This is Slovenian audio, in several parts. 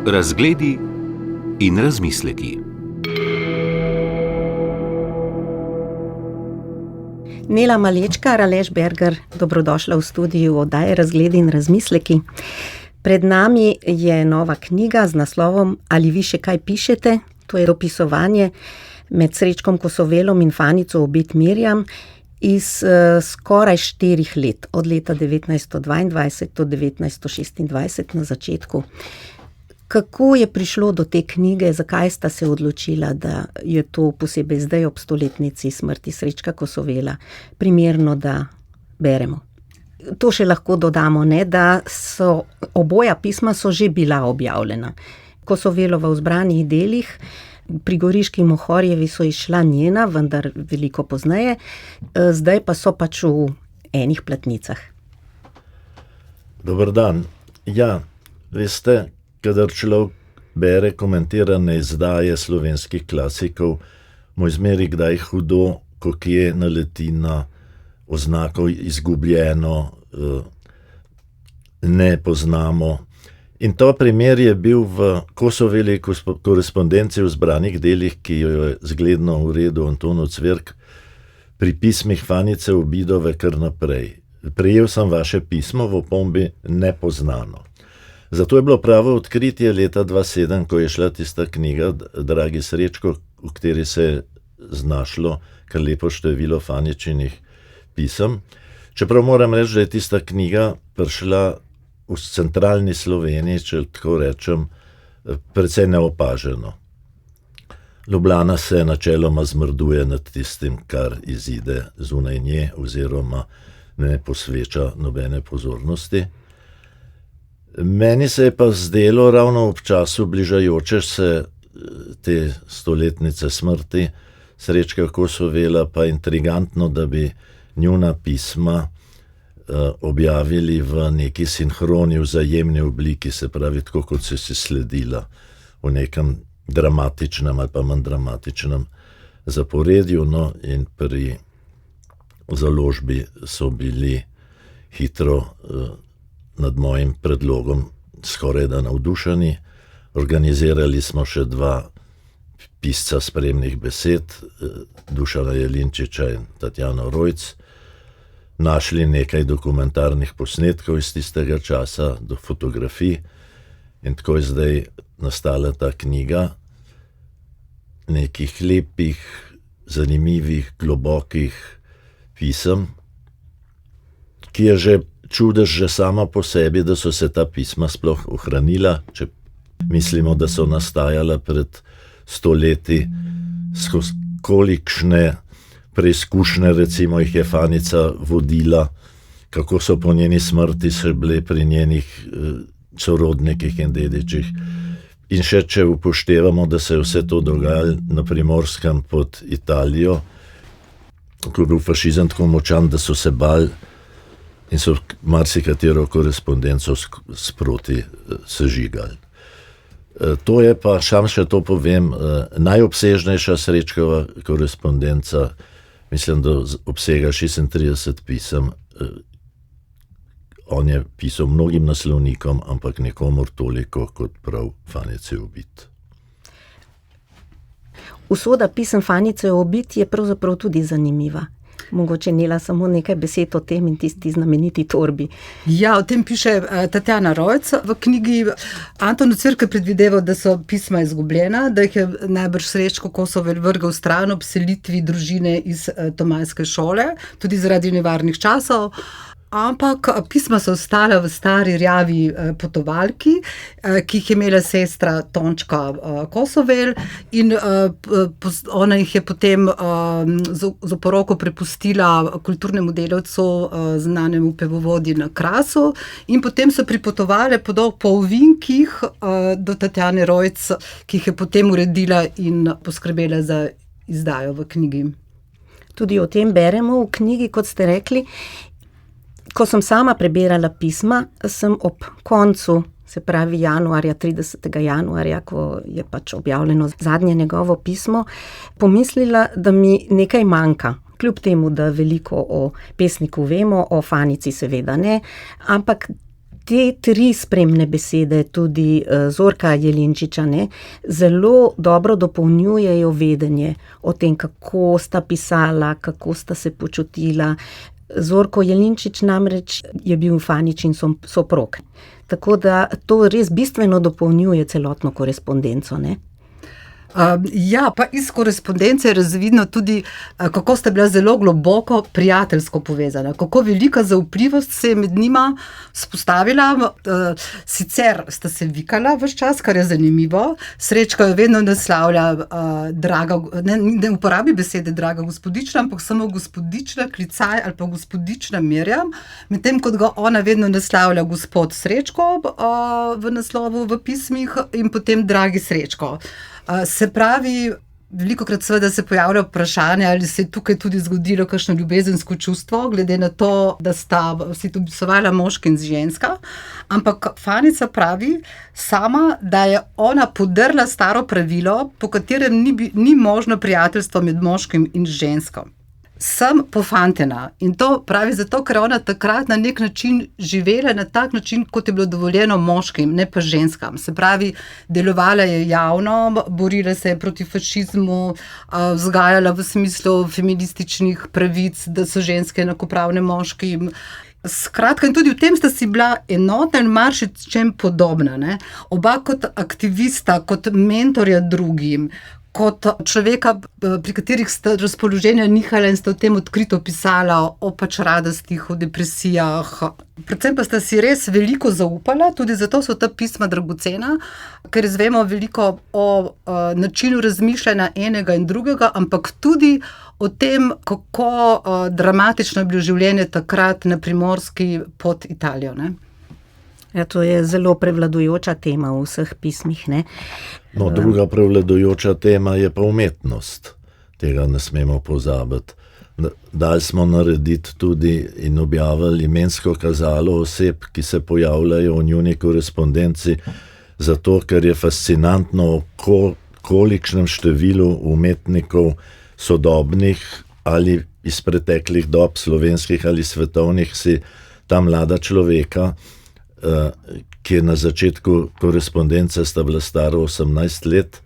Razgledi in razmisleki. Nela Malečkar, Aleš Berger, dobrodošla v studiu oddaje Razgledi in razmisleki. Pred nami je nova knjiga z naslovom Ali vi še kaj pišete? To je dopisovanje med Srečkom Kosovelom in Fanico Obid Mirjam iz skoraj 4 let, od leta 1922 do 1926 na začetku. Kako je prišlo do te knjige, zakaj sta se odločila, da je to posebej zdaj ob 100-letnici smrti Srečka Kosovela primerno, da beremo? To še lahko dodamo, ne, da so oboja pisma so že bila objavljena. Kosovelova v zbranih delih, pri Goriški Mohorjevi so izšla njena, vendar veliko pozneje, zdaj pa so pač v enih platnicah. Dober dan. Ja, veste, kadar človek bere komentirane izdaje slovenskih klasikov, mu izmeri kdaj hudo, ko kje naleti na oznako izgubljeno, ne poznamo. In ta primer je bil v Kosovelovi korespondenci v zbranih delih, ki jo je zgledno uredil Anton Ocvirk, pri pismih Fanice Obidove kar naprej. Prejel sem vaše pismo v opombi nepoznano. Zato je bilo pravo odkritje leta 2007, ko je šla tista knjiga Dragi Srečko, v kateri se je znašlo kar lepo število Faničinih pisem. Čeprav moram reči, da je tista knjiga prišla v centralni Sloveniji, če tako rečem, precej neopaženo. Ljubljana se načeloma zmrduje nad tistim, kar izide zunaj nje, oziroma ne posveča nobene pozornosti. Meni se je pa zdelo ravno ob času bližajoče se te 100-letnice smrti Srečka Kosovela pa intrigantno, da bi njuna pisma objavili v neki sinhroni, vzajemni obliki, se pravi, tako kot so si sledila v nekem dramatičnem ali pa manj dramatičnem zaporedju, no, in pri založbi so bili hitro nad mojim predlogom skorajda navdušeni. Organizirali smo še 2 pisca spremnih besed, Dušana Jelinčiča in Tatjano Rojc, našli nekaj dokumentarnih posnetkov iz tistega časa, do fotografij, in tako je zdaj nastala ta knjiga nekih lepih, zanimivih, globokih pisem, ki je že čudež že sama po sebi, da so se ta pisma sploh ohranila, če mislimo, da so nastajala pred 100 leti, skozi kolikšne preizkušnje, recimo, jih je Fanica vodila, kako so po njeni smrti še bile pri njenih sorodnikih in dedičih. In še če upoštevamo, da se je vse to dogajalo na Primorskem pod Italijo, ko je bil fašizem tako močan, da so se bali in so marsikatero korespondenco sproti sežigali. To je pa, sam še to povem, najobsežnejša Srečkova korespondenca, mislim, da obsega 36 pisem. On je pisal mnogim naslovnikom, ampak nikomur toliko kot prav Fanici Obid. Usoda pisem Fanice Obid je pravzaprav tudi zanimiva. Mogoče, Nela, samo nekaj besed o tem in tisti znameniti torbi. Ja, o tem piše Tatjana Rojc v knjigi. Anton Ocvirk je predvideval, da so pisma izgubljena, da jih je najbrž Srečko Kosovel vrgel stran ob selitvi družine iz Tomajske šole, tudi zaradi nevarnih časov. Ampak pisma so ostala v stari rjavi potovalki, ki jih je imela sestra Tončka Kosovel, in ona jih je potem z oporoko prepustila kulturnemu delavcu, znanemu pevovodji na Krasu, in potem so pripotovale po ovinkih do Tatjane Rojc, ki jih je potem uredila in poskrbela za izdajo v knjigi. Tudi o tem beremo v knjigi, kot ste rekli. Ko sem sama prebirala pisma, sem ob koncu, se pravi januarja, 30. januarja, ko je pač objavljeno zadnje njegovo pismo, pomislila, da mi nekaj manjka. kljub temu, da veliko o pesniku vemo, o Fanici seveda ne, ampak te 3 spremne besede, tudi Zorka Jelinčiča, ne, zelo dobro dopolnjujejo vedenje o tem, kako sta pisala, kako sta se počutila. Zorko Jelinčič namreč je bil Faničin soprog. Tako da to res bistveno dopolnjuje celotno korespondenco, ne. Ja, pa iz korespondence je razvidno tudi, kako sta bila zelo globoko prijateljsko povezana, kako velika zaupljivost se je med njima vzpostavila. Sicer sta se vikala ves čas, kar je zanimivo. Srečko je vedno naslavlja ne uporabi besede draga gospodična, ampak samo gospodična Klicaj ali pa gospodična Mirjam, medtem kot ga ona vedno naslavlja gospod Srečko v naslovu v pismih in potem dragi Srečko. Se pravi, velikokrat seveda se pojavlja vprašanje, ali se je tukaj tudi zgodilo kakšno ljubezensko čustvo, glede na to, da sta si opisovala moški in ženska, ampak Fanica pravi sama, da je ona podrla staro pravilo, po katerem ni možno prijateljstvo med moškim in žensko. Sem pofantena in to pravi zato, ker ona takrat na nek način živela na tak način, kot je bilo dovoljeno moškim, ne pa ženskam. Se pravi, delovala je javno, borila se je proti fašizmu, vzgajala v smislu feminističnih pravic, da so ženske enakopravne moškim. Skratka, in tudi v tem sta si bila enotna in marsičem podobna, ne? Oba kot aktivista, kot mentorja drugim, kot človeka, pri katerih sta razpoloženja nihala in sta o tem odkrito pisala, o pač radostih, o depresijah. Predvsem pa sta si res veliko zaupala, tudi zato so ta pisma dragocena, ker izvemo veliko o načinu razmišljanja enega in drugega, ampak tudi o tem, kako dramatično je bilo življenje takrat na Primorski pod Italijo, ne? Ja, to je zelo prevladujoča tema v vseh pismih, ne. No, druga prevladujoča tema je pa umetnost. Tega ne smemo pozabiti. Dali smo narediti tudi in objavili imensko kazalo oseb, ki se pojavljajo v njuni korespondenci, zato ker je fascinantno, kolikšnem številu umetnikov sodobnih ali iz preteklih dob, slovenskih ali svetovnih, si ta mlada človeka, ki je na začetku korespondence sta bila stara 18 let,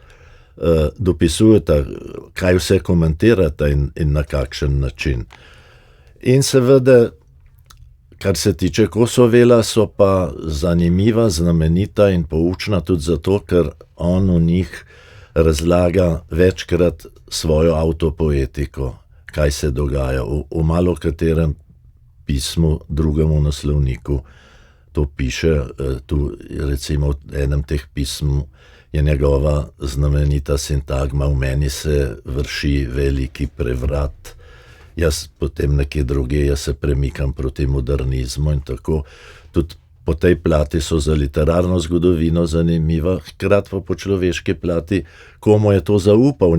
dopisujeta, kaj vse komentirata in na kakšen način. In seveda, kar se tiče Kosovela, so pa zanimiva, znamenita in poučna tudi zato, ker on v njih razlaga večkrat svojo avtopoetiko, kaj se dogaja. V malo katerem pismu, drugemu naslovniku, to piše. Tu recimo v enem teh pism je njegova znamenita sintagma: v meni se vrši veliki prevrat, jaz potem nekje druge, jaz se premikam proti modernizmu in tako. Tudi po tej plati so za literarno zgodovino zanimiva, hkrati pa po človeški plati, komu je to zaupal.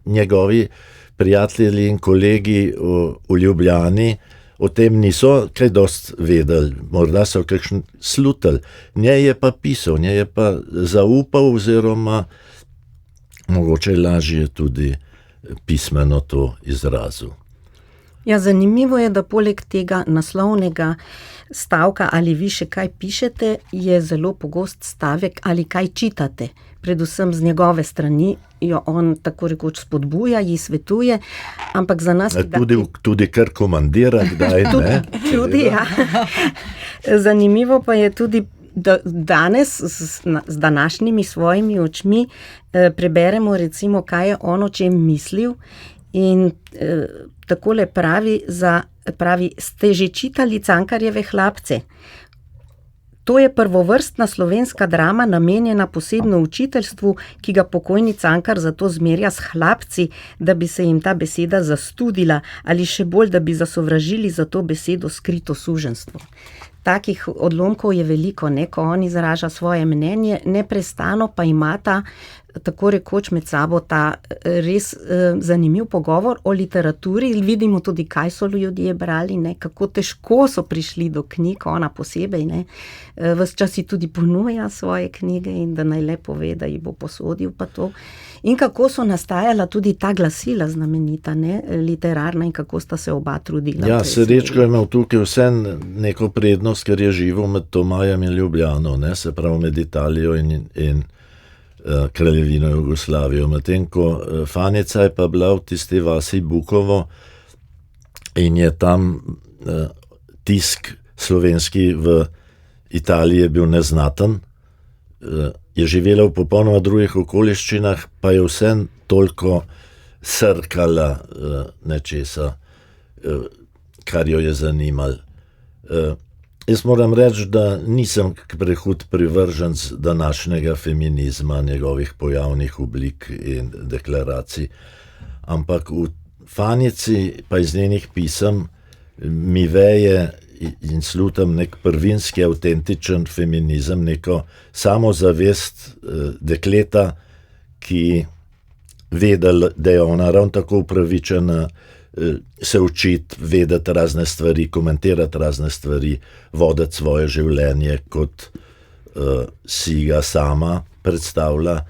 Njegovi prijatelji in kolegi v Ljubljani o tem niso kaj dosti vedeli, morda so kakšen slutili. Njej je pa pisal, njej je pa zaupal oziroma mogoče lažje tudi pismeno to izrazil. Ja, zanimivo je, da poleg tega naslovnega stavka ali vi še kaj pišete, je zelo pogost stavek ali kaj čitate. Predvsem z njegove strani jo on tako rekoč spodbuja, ji svetuje, ampak za nas... Tudi kar komandira, kdaj ne. Tudi, ja. Zanimivo pa je tudi, da danes z današnjimi svojimi očmi preberemo recimo, kaj je on o čem mislil, in takole pravi, ste že čitali Cankarjeve Hlapce? To je prvovrstna slovenska drama, namenjena posebno učiteljstvu, ki ga pokojni Cankar zato zmerja s hlapci, da bi se jim ta beseda zastudila, ali še bolj, da bi zasovražili za to besedo skrito suženjstvo. Takih odlomkov je veliko, ne, ko on izraža svoje mnenje, neprestano pa imata tako rekoč med sabo ta res zanimiv pogovor o literaturi. Vidimo tudi, kaj so ljudje brali, ne, kako težko so prišli do knjig, ona posebej, ne. Ves čas si tudi ponuja svoje knjige in da naj le pove, da jih bo posodil pa to. In kako so nastajala tudi ta glasila znamenita, ne, literarna, in kako sta se oba trudila. Ja, Srečko je imel tukaj vse neko prednost, ker je živel med Tomajem in Ljubljano, ne, se pravi med Italijo in Kraljevino Jugoslavijo. Medtem ko Fanica je pa bila v tisti vasi Bukovo in je tam tisk slovenski v Italiji je bil neznaten, je živela v popolnoma drugih okoliščinah, pa je vse toliko srkala nečesa, kar jo je zanimalo. Jaz moram reči, da nisem prehud privrženec današnjega feminizma, njegovih pojavnih oblik in deklaracij, ampak v Fanici pa iz njenih pisem mi veje in slutam nek prvinski, avtentičen feminizem, neko samozavest dekleta, ki ve, da je ona ravno tako upravičena se učiti, vedeti razne stvari, komentirati razne stvari, voditi svoje življenje, kot si ga sama predstavlja.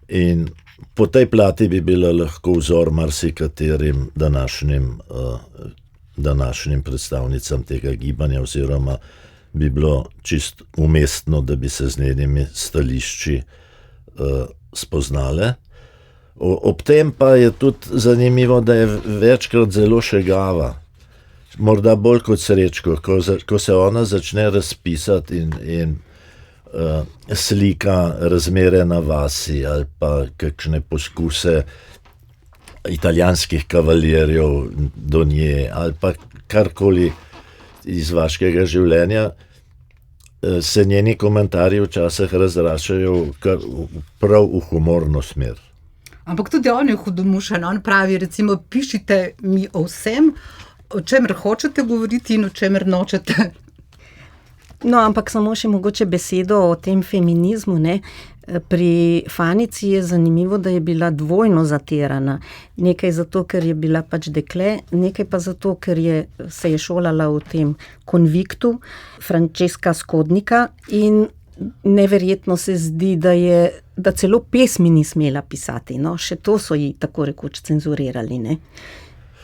In po tej plati bi bila lahko vzor marsikaterim današnjim predstavnicam tega gibanja, oziroma bi bilo čist umestno, da bi se z njenimi stališči spoznale. Ob tem pa je tudi zanimivo, da je večkrat zelo šegava, morda bolj kot Srečko, ko se ona začne razpisati in slika razmere na vasi ali pa kakšne poskuse italijanskih kavaljerjev do nje ali pa karkoli iz vaškega življenja, se njeni komentarji včasih razrašajo prav v humorno smer. Ampak tudi on je hudomušen, on pravi, recimo, pišite mi o vsem, o čemer hočete govoriti in o čemer nočete. No, ampak samo še mogoče besedo o tem feminizmu, ne. Pri Fanici je zanimivo, da je bila dvojno zatirana. Nekaj zato, ker je bila pač dekle, nekaj pa zato, ker se je šolala v tem konviktu Francesca Skodnika in neverjetno se zdi, da celo pesmi ni smela pisati, no, še to so ji tako rekoč cenzurirali, ne.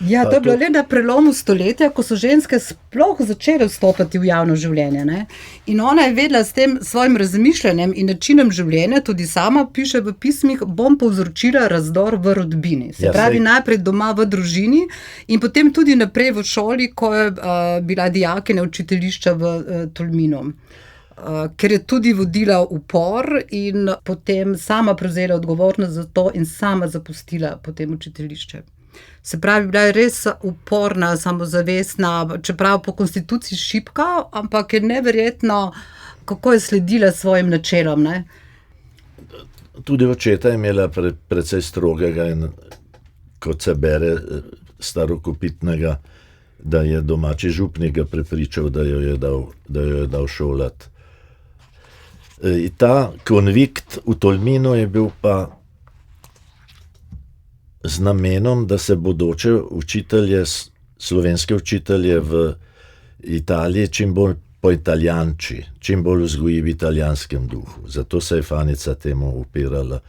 Ja, to je bilo le na prelomu stoletja, ko so ženske sploh začele vstopati v javno življenje, ne. In ona je vedela s tem svojim razmišljanjem in načinom življenja, tudi sama piše v pismih, bom povzročila razdor v rodbini. Se pravi, najprej doma v družini in potem tudi naprej v šoli, ko je bila dijakinja učiteljišča v Tolminu. Ker je tudi vodila upor in potem sama prevzela odgovornost za to in sama zapustila potem učiteljišče. Se pravi, bila je res uporna, samozavestna, čeprav po konstituciji šibka, ampak je neverjetno, kako je sledila svojim načelom, ne. Tudi očeta je imela precej strogega in, kot se bere, starokopitnega, da je domači župnik ga prepričal, da jo je dal šolati. Ta konvikt v Tolminu je bil pa z namenom, da se bodoče učitelje, slovenske učitelje v Italiji čim bolj poitalijanči, čim bolj vzgoji v italijanskem duhu. Zato se je Fanica temu upirala.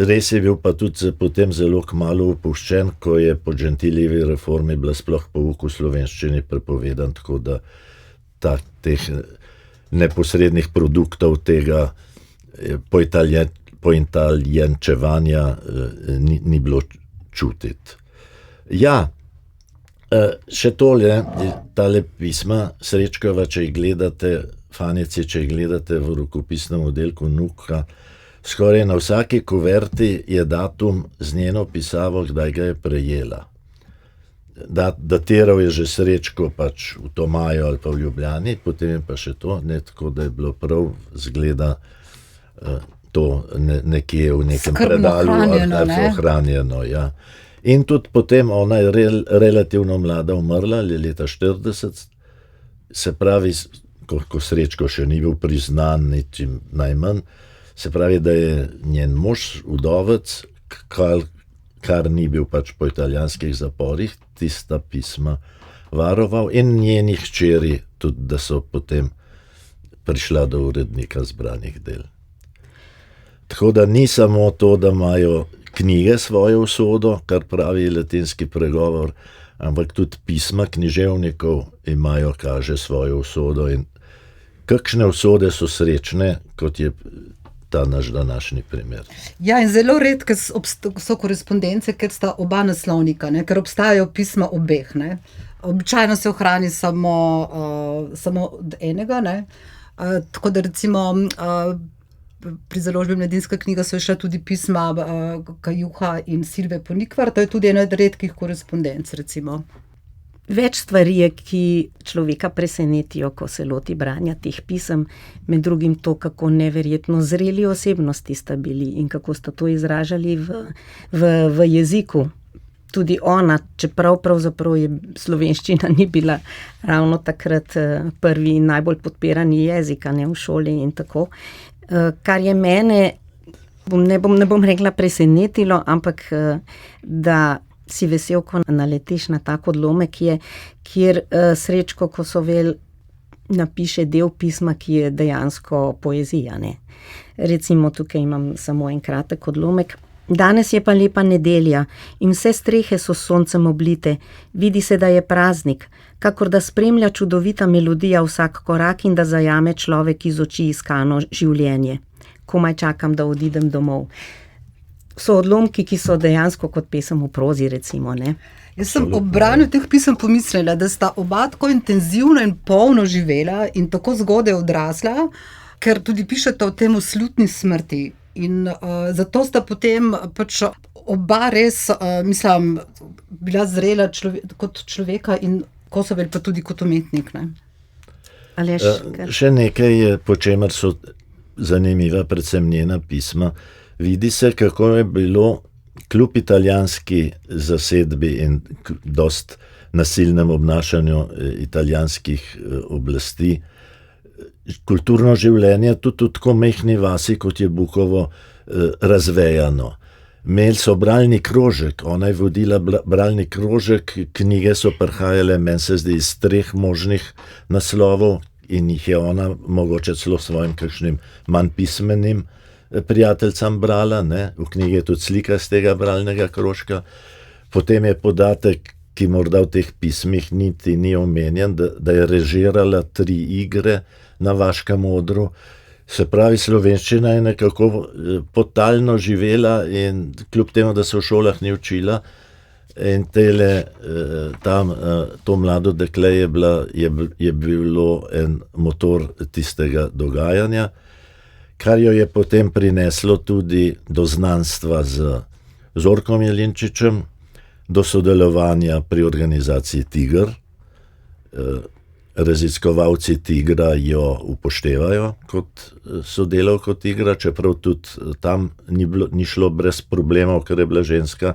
Res je bil pa tudi potem zelo kmalu opuščen, ko je po Gentilijevi reformi bila sploh pouk v slovenščini prepovedan, tako da teh neposrednih produktov tega poitalijančevanja ni bilo čutiti. Ja, še tale pisma Srečkova, če jih gledate, Fanici, če jih gledate v rokopisnem oddelku Nuka, skoraj na vsaki kuverti je datum z njeno pisavo, kdaj ga je prejela. Datiral je že Srečko pač v Tomaju ali pa v Ljubljani, potem je pa še to, ne, tako da je bilo prav zgleda to nekje v nekem predalu ohranjeno. Ja. In tudi potem ona je relativno mlada umrla, leta 40, se pravi, ko Srečko še ni bil priznan, ničim najmanj, Se pravi, da je njen mož, vdovec, kar ni bil pač po italijanskih zaporih, tista pisma varoval in njeni hčeri tudi, da so potem prišla do urednika zbranih del. Tako da ni samo to, da imajo knjige svojo usodo, kar pravi latinski pregovor, ampak tudi pisma književnikov imajo, kaže svojo usodo in kakšne usode so srečne, kot je ta naš današnji primer. Ja, in zelo redke so korespondence, ker sta oba naslovnika, ne? Ker obstajajo pisma obeh. Ne? Običajno se ohrani samo od enega. Ne? Tako da recimo pri založbi Mladinska knjiga so šla tudi pisma Kajuha in Silve Ponikvar, to je tudi ena od redkih korespondenc, recimo. Več stvari je, ki človeka presenetijo, ko se loti branja teh pisem, med drugim to, kako neverjetno zreli osebnosti sta bili in kako sta to izražali v jeziku. Tudi ona, čeprav pravzaprav je slovenščina ni bila ravno takrat prvi in najbolj podpirani jezik, ne, v šoli in tako. Kar je mene, ne bom rekla presenetilo, ampak da si vesel, ko naletiš na tak odlomek, kjer Srečko Kosovel napiše del pisma, ki je dejansko poezija. Ne? Recimo tukaj imam samo en kratek odlomek. Danes je pa lepa nedelja in vse strehe so s soncem oblite. Vidi se, da je praznik, kakor da spremlja čudovita melodija vsak korak in da zajame človek iz oči iskano življenje. Komaj čakam, da odidem domov. So odlomki, ki so dejansko kot pesem v prozi, recimo, ne? Jaz sem ob branju teh pisem pomislila, da sta oba tako intenzivno in polno živela in tako zgodaj odrasla, ker tudi pišeta o tem slutni smrti. In zato sta potem pač oba res, mislim, bila zrela kot človeka in Kosovel pa tudi kot umetnik. Ne? Še nekaj je, po čemer so zanimiva predvsem njena pisma. Vidi se, kako je bilo kljub italijanski zasedbi in dost nasilnem obnašanju italijanskih oblasti, kulturno življenje tudi v tako mehni vasi, kot je Bukovo, razvejano. Imeli so bralni krožek, ona je vodila bralni krožek, knjige so prihajale, meni se zdi, iz 3 možnih naslovov in jih je ona mogoče celo svojim kakšnim manj pismenim prijateljcam brala, ne? V knjigi je tudi slika z tega bralnega krožka. Potem je podatek, ki morda v teh pismih niti ni omenjen, da je režirala 3 igre na vaškem odru. Se pravi, slovenščina je nekako podtalno živela in kljub temu, da se v šolah ni učila, in to mlado dekle je bilo en motor tistega dogajanja, kar jo je potem prineslo tudi do znanstva z Zorkom Jelinčičem, do sodelovanja pri organizaciji Tiger. Raziskovalci Tigra jo upoštevajo kot sodelavko Tigra, čeprav tudi tam ni šlo brez problemov, ker je bila ženska.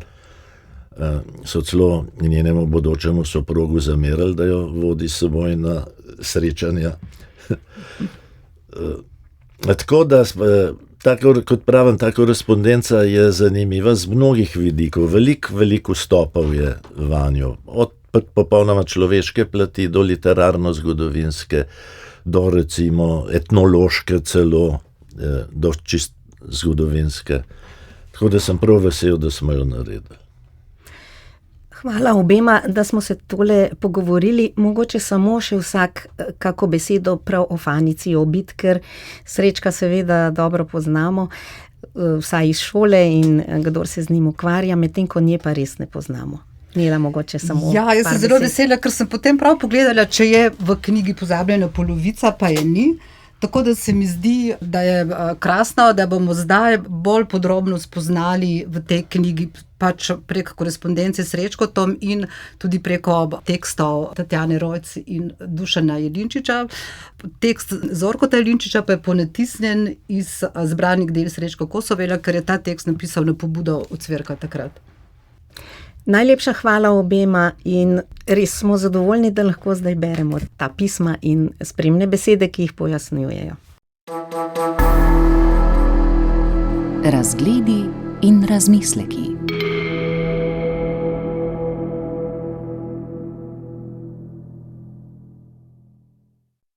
So celo njenemu bodočemu soprogu zamerali, da jo vodi s seboj na srečanja. Tako da, kot pravim, ta korespondenca je zanimiva z mnogih vidikov. Veliko vstopov je vanjo. Od popolnoma človeške plati do literarno-zgodovinske, do recimo etnološke celo, do čist zgodovinske. Tako da sem prav vesel, da smo jo naredili. Hvala obema, da smo se tole pogovorili. Mogoče samo še vsak kako besedo prav o Fanici Obid, ker Srečka seveda dobro poznamo, vsaj iz šole in kdor se z njim ukvarja, medtem ko nje pa res ne poznamo. Nela, mogoče samo Ja, jaz sem zelo vesela, ker sem potem prav pogledala, če je v knjigi pozabljena polovica, pa je ni. Tako da se mi zdi, da je krasno, da bomo zdaj bolj podrobno spoznali v tej knjigi pač prek korespondence s Srečkotom in tudi preko tekstov Tatjane Rojc in Dušana Jelinčiča. Tekst Zorkota Jelinčiča pa je ponatisnjen iz zbranih del Srečka Kosovela, ker je ta tekst napisal na pobudo Ocvirka takrat. Najlepša hvala obema in res smo zadovoljni, da lahko zdaj beremo ta pisma in spremne besede, ki jih pojasnjujejo. Razgledi in razmisleki.